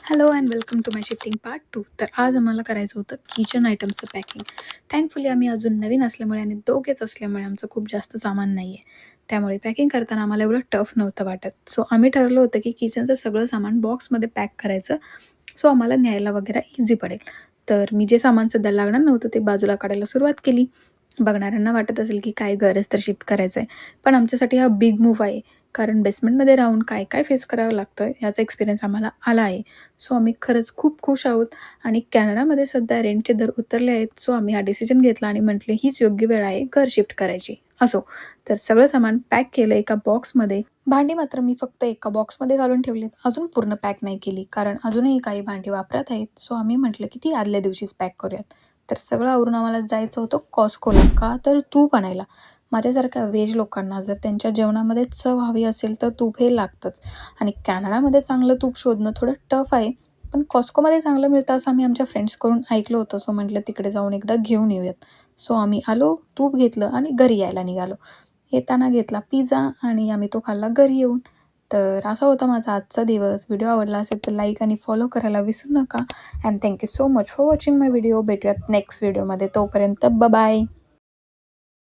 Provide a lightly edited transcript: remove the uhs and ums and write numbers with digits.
Hello and welcome to my shifting part 2. तर आज आम्हाला करायचं होतं किचन आयटम्सचं पॅकिंग. थँकफुली आम्ही अजून नवीन असल्यामुळे आणि दोघेच असल्यामुळे आमचं खूप जास्त सामान नाही आहे. त्यामुळे पॅकिंग करताना आम्हाला एवढं टफ नव्हतं वाटत. सो आम्ही ठरलं होतं की किचनचं सगळं सामान बॉक्समध्ये पॅक करायचं. सो आम्हाला न्यायला वगैरे इझी पडेल. तर मी जे सामान सध्या लागणार नव्हतं ते बाजूला काढायला सुरुवात केली. बघणाऱ्यांना वाटत असेल की काय गरज तर शिफ्ट करायचं आहे. पण आमच्यासाठी हा बिग मूव्ह आहे. कारण बेसमेंटमध्ये राहून काय-काय फेस करावं लागतं याचा एक्सपिरियन्स आम्हाला आला आहे. सो आम्ही खरंच खूप खुश आहोत आणि कॅनडामध्ये सध्या रेंटचे दर उतरले आहेत. सो आम्ही हा डिसिजन घेतला आणि म्हटले हीच योग्य वेळ आहे घर शिफ्ट करायची. असो, तर सगळं सामान पॅक केलं एका बॉक्समध्ये. भांडी मात्र मी फक्त एका बॉक्समध्ये घालून ठेवलीत. अजून पूर्ण पॅक नाही केली कारण अजूनही काही भांडी वापरत आहेत. सो आम्ही म्हटलं की ती आदल्या दिवशीच पॅक करूयात. तर सगळं आवरून आम्हाला जायचं होतं Costcoला. का तर तूप आणायला. माझ्यासारख्या व्हेज लोकांना जर त्यांच्या जेवणामध्ये चव हवी असेल तर तूप हे लागतंच. आणि कॅनडामध्ये चांगलं तूप शोधणं थोडं टफ आहे. पण Costcoमध्ये चांगलं मिळतं असं आम्ही आमच्या फ्रेंड्सकडून ऐकलं होतं. सो म्हटलं तिकडे जाऊन एकदा घेऊन येऊयात. सो आम्ही आलो, तूप घेतलं आणि घरी यायला निघालो. येताना घेतला पिझ्झा आणि आम्ही तो खाल्ला घरी येऊन. तर असा होता माझा आजचा दिवस. व्हिडिओ आवडला असेल तर लाईक आणि फॉलो करायला विसरू नका. And thank you so much for watching my video. भेटूयात नेक्स्ट व्हिडिओमध्ये. तोपर्यंत बाय.